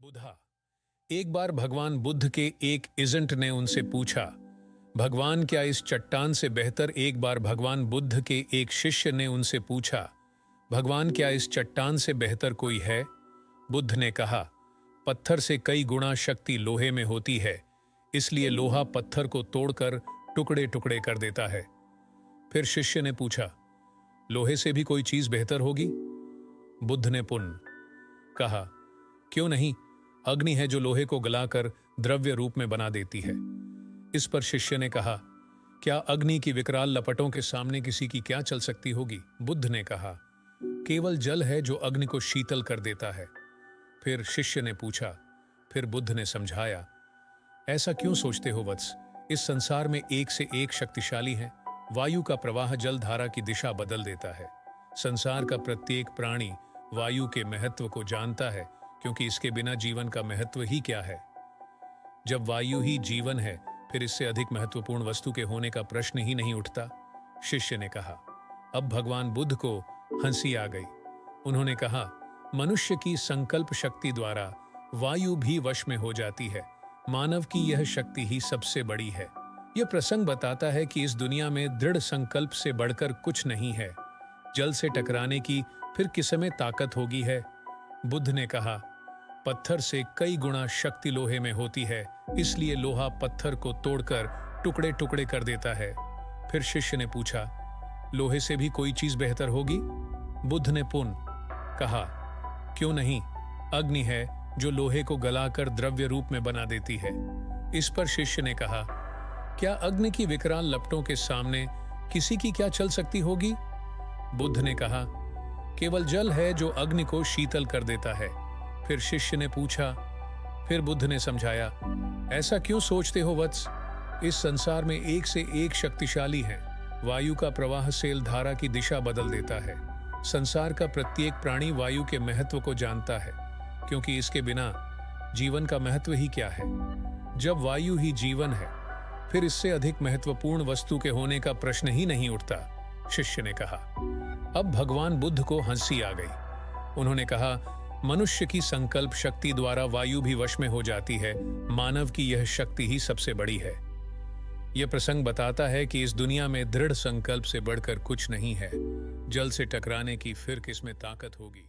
बुधा। एक बार भगवान बुद्ध के एक एजेंट ने उनसे पूछा, भगवान क्या इस चट्टान से बेहतर? एक बार भगवान बुद्ध के एक शिष्य ने उनसे पूछा, भगवान क्या इस चट्टान से बेहतर कोई है? बुद्ध ने कहा, पत्थर से कई गुना शक्ति लोहे में होती है, इसलिए लोहा पत्थर को तोड़कर टुकड़े टुकड़े कर देता है। फिर शिष्य ने पूछा, लोहे से भी कोई चीज बेहतर होगी? बुद्ध ने पुनः कहा, क्यों नहीं, अग्नि है जो लोहे को गलाकर द्रव्य रूप में बना देती है। इस पर शिष्य ने कहा, क्या अग्नि की विकराल लपटों के सामने किसी की क्या चल सकती होगी? बुद्ध ने कहा, केवल जल है जो अग्नि को शीतल कर देता है। फिर शिष्य ने पूछा, फिर बुद्ध ने समझाया, ऐसा क्यों सोचते हो वत्स? इस संसार में एक से एक शक्तिशाली है। वायु का प्रवाह जल धारा की दिशा बदल देता है। संसार का प्रत्येक प्राणी वायु के महत्व को जानता है, क्योंकि इसके बिना जीवन का महत्व ही क्या है। जब वायु ही जीवन है, फिर इससे अधिक महत्वपूर्ण वस्तु के होने का प्रश्न ही नहीं उठता। शिष्य ने कहा। अब भगवान बुद्ध को हंसी आ गई। उन्होंने कहा, मनुष्य की संकल्प शक्ति द्वारा वायु भी वश में हो जाती है। मानव की यह शक्ति ही सबसे बड़ी है। यह प्रसंग बताता है कि इस दुनिया में दृढ़ संकल्प से बढ़कर कुछ नहीं है। जल से टकराने की फिर किस में ताकत होगी है? बुद्ध ने कहा, पत्थर से कई गुना शक्ति लोहे में होती है, इसलिए लोहा पत्थर को तोड़कर टुकड़े टुकड़े कर देता है। फिर शिष्य ने पूछा, लोहे से भी कोई चीज बेहतर होगी? बुद्ध ने पुनः कहा, क्यों नहीं, अग्नि है जो लोहे को गलाकर द्रव्य रूप में बना देती है। इस पर शिष्य ने कहा, क्या अग्नि की विकराल लपटों के सामने किसी की क्या चल सकती होगी? बुद्ध ने कहा, केवल जल है जो अग्नि को शीतल कर देता है। फिर शिष्य ने पूछा, फिर बुद्ध ने समझाया, ऐसा क्यों सोचते हो वत्स? इस संसार में एक से एक शक्तिशाली है। वायु का प्रवाह सेल धारा की दिशा बदल देता है। संसार का प्रत्येक प्राणी वायु के महत्व को जानता है, क्योंकि इसके बिना जीवन का महत्व ही क्या है। जब वायु ही जीवन है, फिर इससे अधिक महत्वपूर्ण वस्तु के होने का प्रश्न ही नहीं उठता। शिष्य ने कहा। अब भगवान बुद्ध को हंसी आ गई। उन्होंने कहा, मनुष्य की संकल्प शक्ति द्वारा वायु भी वश में हो जाती है। मानव की यह शक्ति ही सबसे बड़ी है। यह प्रसंग बताता है कि इस दुनिया में दृढ़ संकल्प से बढ़कर कुछ नहीं है। जल से टकराने की फिर किसमें ताकत होगी?